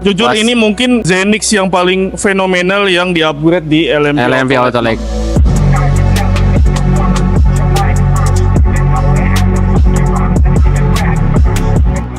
Jujur ini mungkin Zenix yang paling fenomenal yang di-upgrade di LMP Autolek.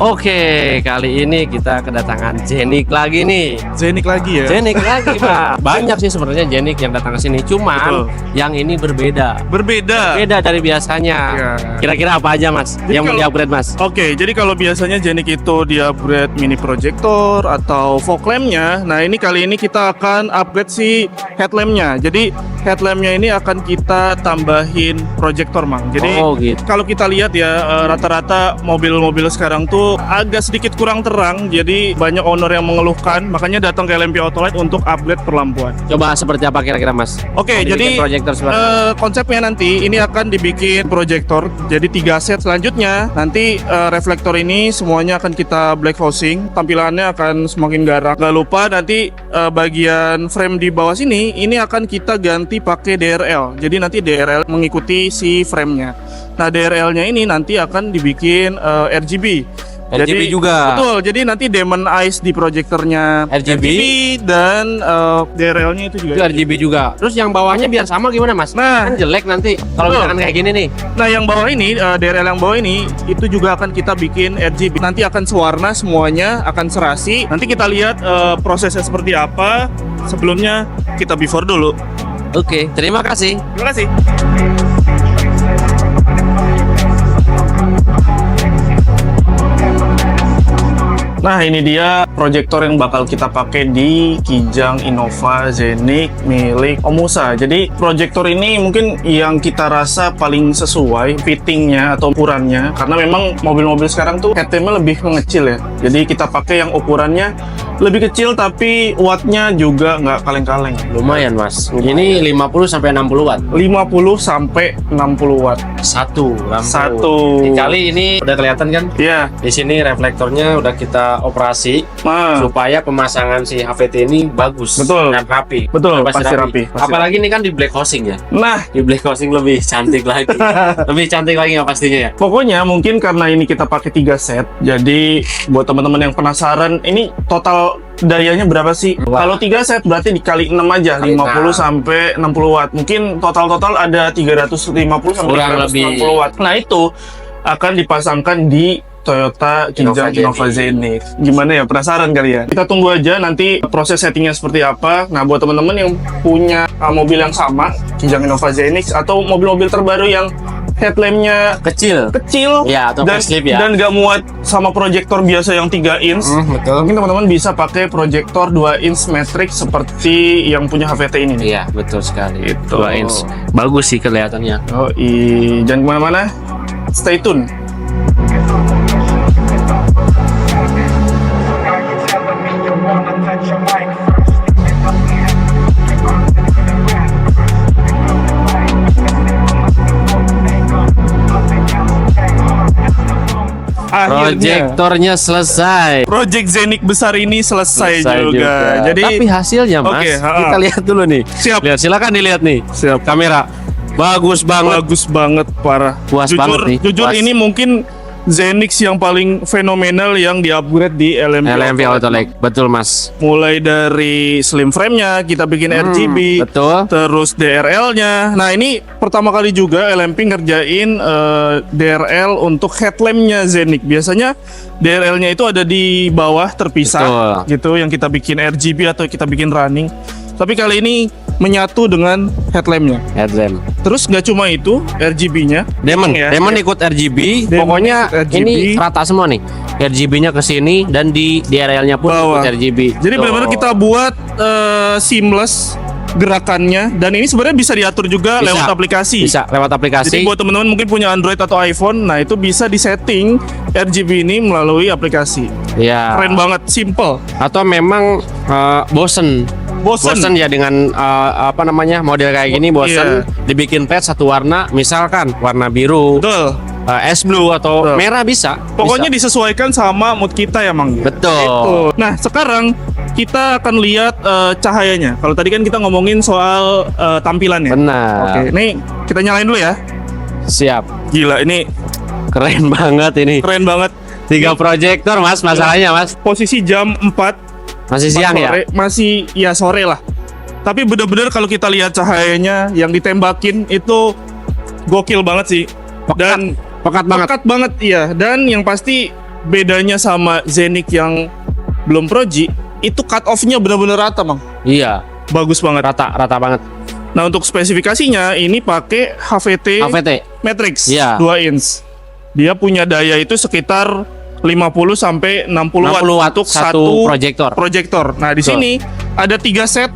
Oke, kali ini kita kedatangan Zenik lagi nih. Zenix lagi ya? Zenik lagi, Pak. Banyak sih sebenarnya Zenik yang datang ke sini. Cuman yang ini berbeda. Berbeda. Beda dari biasanya. Ya. Kira-kira apa aja, Mas? Jadi yang mau kalau- di-upgrade, Mas? Oke, jadi kalau biasanya Zenix itu di-upgrade mini projector atau fog lamp-nya, nah ini kali ini kita akan upgrade si headlamp-nya. Jadi headlamp-nya ini akan kita tambahin projector, Mang. Jadi Oh, gitu. kalau kita lihat ya, rata-rata mobil-mobil sekarang tuh agak sedikit kurang terang. Jadi banyak owner yang mengeluhkan, makanya datang ke LMP Autolight untuk upgrade perlampuan. Coba seperti apa kira-kira, Mas? Oke, Mau dibikin jadi proyektor seperti konsepnya nanti ini akan dibikin proyektor. Jadi 3 set selanjutnya. Nanti reflektor ini semuanya akan kita black housing. Tampilannya akan semakin garang. Gak lupa nanti bagian frame di bawah sini ini akan kita ganti pakai DRL. Jadi nanti DRL mengikuti si frame-nya. Nah, DRL-nya ini nanti akan dibikin RGB. RGB juga. Betul. Jadi nanti Demon Eyes di proyektornya RGB dan DRL-nya itu juga. Itu RGB juga. Terus yang bawahnya biar sama gimana, Mas? Nah. Kan jelek nanti kalau Betul. misalkan kayak gini nih. Nah, yang bawah ini, DRL yang bawah ini itu juga akan kita bikin RGB. Nanti akan sewarna semuanya, akan serasi. Nanti kita lihat prosesnya seperti apa. Sebelumnya kita before dulu. Oke, terima kasih. Terima kasih. Nah, ini dia proyektor yang bakal kita pakai di Kijang Innova Zenix milik Omusa. Jadi proyektor ini mungkin yang kita rasa paling sesuai fittingnya atau ukurannya, karena memang mobil-mobil sekarang tuh headlampnya lebih mengecil ya. Jadi kita pakai yang ukurannya lebih kecil tapi wattnya juga nggak kaleng-kaleng. Lumayan, Mas. Ini 50 sampai 60 watt. 50 sampai 60 watt. Satu lampu. Satu. Kali ini udah kelihatan kan? Iya. Di sini reflektornya udah kita operasi Nah, supaya pemasangan si HVT ini bagus Betul. dan rapi. Betul, Pasti pasti rapi, pasti Apalagi ini kan di black housing ya. nah, Di black housing lebih cantik lagi. Lebih cantik lagi ya pastinya ya. pokoknya mungkin karena ini kita pakai 3 set. Jadi buat teman-teman yang penasaran, ini total dayanya berapa sih? Wah. Kalau 3 set berarti dikali 6 aja, Kali 50 6. sampai 60 watt. Mungkin total ada 350 sampai Kurang 360 watt. Nah, itu akan dipasangkan di Toyota Kijang Innova Zenix. Gimana ya, penasaran kalian? Kita tunggu aja nanti proses settingnya seperti apa. Nah, buat teman-teman yang punya mobil yang sama, Kijang Innova Zenix, atau mobil-mobil terbaru yang headlampnya Kecil. kecil Ya, atau dan facelift ya. dan gak muat sama proyektor biasa yang 3 inch, Betul. mungkin teman-teman bisa pakai proyektor 2 inch matrix seperti yang punya HVT ini nih. Iya, betul sekali. Itu. 2 inch. Bagus sih kelihatannya. Oh, jangan kemana-mana, stay tune. Akhirnya Proyektornya selesai. project Zenix besar ini selesai juga. Jadi Tapi hasilnya, Mas, Oke, kita lihat dulu nih. Siap. Lihat, silakan dilihat nih. Siap. Kamera. Bagus banget. bagus banget, parah. Puas banget nih, Jujur puas. ini mungkin Zenix yang paling fenomenal yang di-upgrade di LMP Autolek. Betul, Mas. Mulai dari slim frame-nya kita bikin RGB, Betul. terus DRL-nya. Nah, ini pertama kali juga LMP ngerjain DRL untuk headlamp-nya Zenix. Biasanya DRL-nya itu ada di bawah terpisah gitu, yang kita bikin RGB atau kita bikin running. Tapi kali ini menyatu dengan headlamp-nya. Headlamp. Terus nggak cuma itu, RGB-nya. Demon, Ya. Demon ikut RGB. Demon Pokoknya ikut RGB. ini rata semua nih. RGB-nya ke sini dan di DRL-nya pun Bawah. ikut RGB. Jadi Tuh. benar-benar kita buat seamless gerakannya, dan ini sebenarnya bisa diatur juga Bisa. lewat aplikasi. Bisa lewat aplikasi. Jadi buat teman-teman mungkin punya Android atau iPhone, nah itu bisa disetting RGB ini melalui aplikasi. Ya. Keren banget, simple. Atau memang bosen ya dengan apa namanya model kayak gini, bosen dibikin pet satu warna, misalkan warna biru, Betul. es blue atau Betul. merah bisa. Pokoknya Bisa. disesuaikan sama mood kita ya, Mang. Betul. Itu. Nah, sekarang kita akan lihat cahayanya. Kalau tadi kan kita ngomongin soal tampilannya. Benar. Oke, ini kita nyalain dulu ya. Siap. Gila, ini Keren banget ini. keren banget. 3 proyektor, Mas, masalahnya, Mas. Posisi jam 4 Masih siang ya? sore, masih ya sore lah. Tapi bener-bener kalau kita lihat cahayanya yang ditembakin itu gokil banget sih. Dan Pekat banget. pekat banget iya. Dan yang pasti bedanya sama Zenik yang belum Pro G itu cut off-nya bener-bener rata, Bang. Iya, Bagus banget. rata banget. Nah, untuk spesifikasinya ini pakai HVT HVT. Matrix Iya. 2 inch. Dia punya daya itu sekitar 50 sampai 60 watt 60 watt untuk satu satu proyektor. Nah, di Betul. sini ada 3 set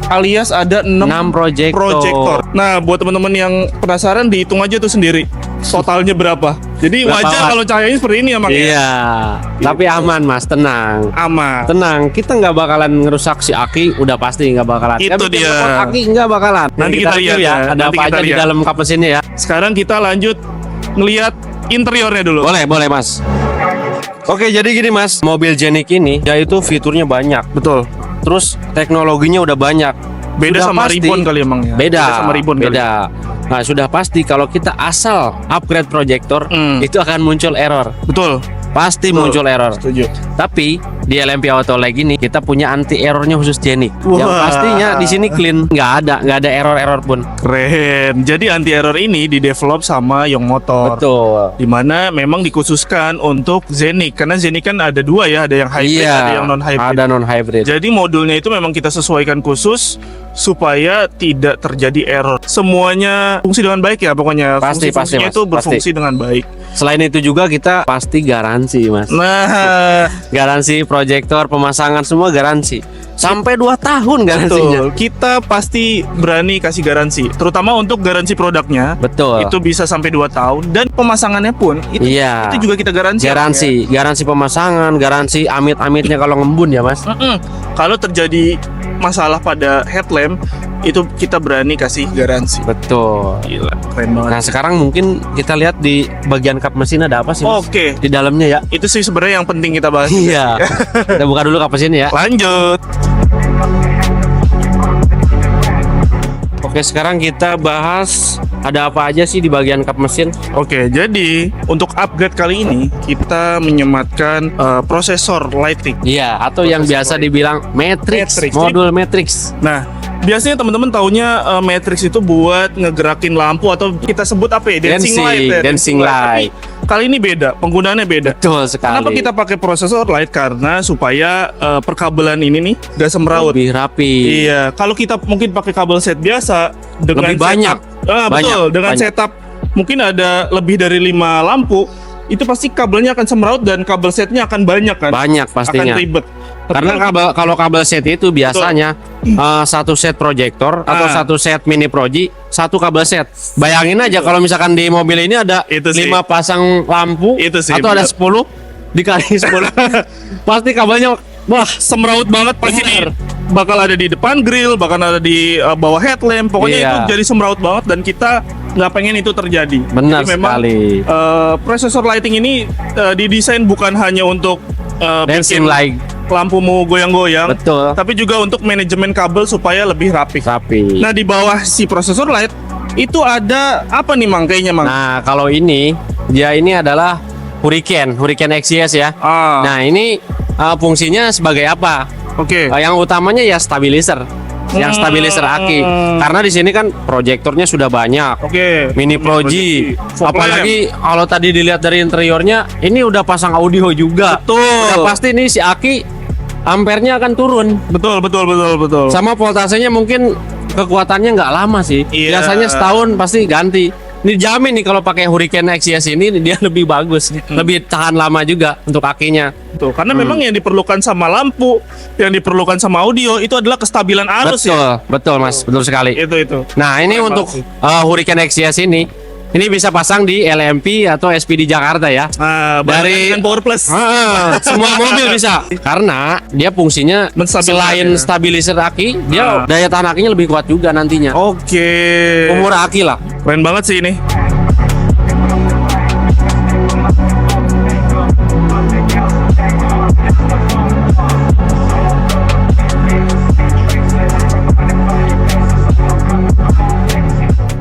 alias ada 6 6 proyektor. proyektor. Nah, buat teman-teman yang penasaran dihitung aja tuh sendiri totalnya berapa. Jadi Berapa wajar watt? kalau cahayanya seperti ini ya, Mang. Iya, tapi aman Mas, tenang. Aman. Tenang, kita nggak bakalan ngerusak si aki, udah pasti nggak bakalan. Itu Tapi dia. telepon aki nggak bakalan. Nanti kita lihat review ya, Ada nanti apa kita aja di lihat. dalam kap mesinnya ya? Sekarang kita lanjut ngelihat interiornya dulu. Boleh Mas. Oke, jadi gini Mas, mobil Zenik ini yaitu fiturnya banyak. Betul. Terus teknologinya udah banyak. Beda Sudah sama pasti- Ribbon kali emang ya. Beda sama Ribbon kali. beda. Nah, sudah pasti kalau kita asal upgrade proyektor itu akan muncul error. Betul. Pasti Betul. muncul error. Setuju. Tapi di LMP Auto Lag ini kita punya anti errornya khusus Zenik. Yang Wah. pastinya di sini clean, nggak ada error pun. Keren. Jadi anti error ini didevelop sama Young Motor. Betul. Dimana memang dikhususkan untuk Zenik karena Zenik kan ada dua ya, ada yang hybrid, ada yang non hybrid. Iya, Ada non hybrid. Jadi modulnya itu memang kita sesuaikan khusus supaya tidak terjadi error. Semuanya fungsi dengan baik ya pokoknya. Pasti, Fungsi-fungsinya Mas. itu berfungsi dengan baik. Selain itu juga kita pasti garansi, Mas. Nah, Garansi proyektor, pemasangan semua garansi. Sampai 2 tahun garansinya. betul. Kita pasti berani kasih garansi, terutama untuk garansi produknya. Betul. Itu bisa sampai 2 tahun dan pemasangannya pun Iya. itu juga kita garansi. Garansi pemasangan, garansi amit-amitnya kalau ngembun ya, Mas. Kalau terjadi masalah pada headlamp itu kita berani kasih garansi. Betul. Gila, keren banget. Nah, sekarang mungkin kita lihat di bagian kap mesin ada apa sih, Mas? Oke, Di dalamnya ya. itu sih sebenarnya yang penting kita bahas. Iya. Kita buka dulu kap mesin ya. Lanjut. Oke, sekarang kita bahas ada apa aja sih di bagian kap mesin. Oke, jadi untuk upgrade kali ini kita menyematkan prosesor lighting. Iya, atau yang biasa dibilang matrix, Matrix. modul matrix. Nah, biasanya teman-teman taunya matrix itu buat ngegerakin lampu atau kita sebut apa ya? Dancing light ya. Dancing light. Tapi kali ini beda, penggunaannya beda. Betul sekali. Kenapa kita pakai prosesor light? Karena supaya perkabelan ini nih gak semrawut. lebih rapi? Iya, kalau kita mungkin pakai kabel set biasa dengan Lebih banyak. setup, betul, dengan banyak. setup mungkin ada lebih dari 5 lampu, itu pasti kabelnya akan semrawut dan kabel setnya akan banyak kan? Banyak pastinya. Akan ribet. Tapi Karena kan kalau kabel set itu biasanya satu set proyektor atau satu set mini proji, satu kabel set. Bayangin aja kalau misalkan di mobil ini ada Itu sih. 5 pasang lampu Itu sih, atau ada bener. 10 dikali 10. Pasti kabelnya wah, semrawut banget pasti Bener. bakal ada di depan grill, bakal ada di bawah headlamp. Pokoknya Iya. itu jadi semrawut banget dan kita nggak pengen itu terjadi. benar Jadi memang sekali. prosesor lighting ini didesain bukan hanya untuk Dancing bikin light. lampumu goyang-goyang, Betul. tapi juga untuk manajemen kabel supaya lebih rapi. Rapi. Nah, di bawah si prosesor light itu ada apa nih, Mang? Kayaknya, Mang. Nah, kalau ini dia ini adalah Hurricane XCS ya. Nah, ini fungsinya sebagai apa? Oke. Yang utamanya ya stabilizer. Yang stabilizer aki. Karena di sini kan proyektornya sudah banyak. Oke. Mini Proji. Fog Apalagi kalau tadi dilihat dari interiornya, ini udah pasang audio juga. Betul. Udah pasti nih si aki ampernya akan turun. Betul. Sama voltasenya mungkin kekuatannya nggak lama sih. Iya. Biasanya setahun pasti ganti. Ini jamin nih kalau pakai Hurricane XCS ini dia lebih bagus, lebih tahan lama juga untuk akinya. Tuh, karena memang yang diperlukan sama lampu, yang diperlukan sama audio itu adalah kestabilan arus Betul, ya. betul Mas, betul sekali. Itu. Nah, ini Keren untuk banget Hurricane XCS ini bisa pasang di LMP atau SPD Jakarta ya. Nah, Dari- dengan Power Plus. Semua mobil bisa. Karena dia fungsinya Menstabilkan selain ya. stabilizer aki, dia daya tahan akinya lebih kuat juga nantinya. Oke. Umur aki lah. Keren banget sih ini.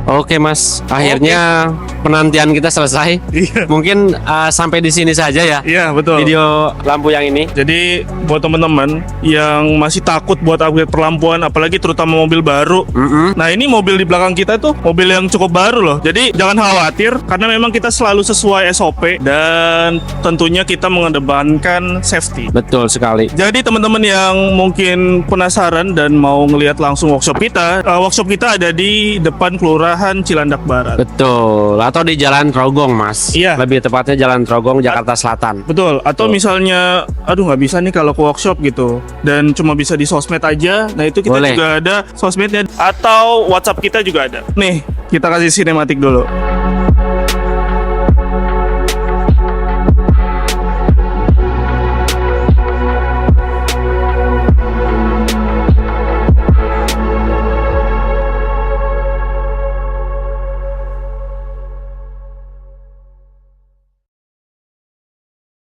Oke Mas, akhirnya penantian kita selesai. Iya. Mungkin sampai di sini saja ya. Iya, betul. Video lampu yang ini. Jadi buat teman-teman yang masih takut buat upgrade perlampuan, apalagi terutama mobil baru. Nah, ini mobil di belakang kita tuh mobil yang cukup baru loh. Jadi jangan khawatir karena memang kita selalu sesuai SOP dan tentunya kita mengedepankan safety. Betul sekali. Jadi teman-teman yang mungkin penasaran dan mau ngelihat langsung workshop kita ada di depan Kelurahan Cilandak Barat. Betul. Atau di Jalan Trogong, Mas. Iya. Lebih tepatnya Jalan Trogong, Jakarta Selatan. Betul. Atau misalnya, aduh nggak bisa nih kalau ke workshop gitu, dan cuma bisa di sosmed aja. Nah itu kita Boleh. juga ada sosmednya. Atau WhatsApp kita juga ada. Nih, kita kasih sinematik dulu.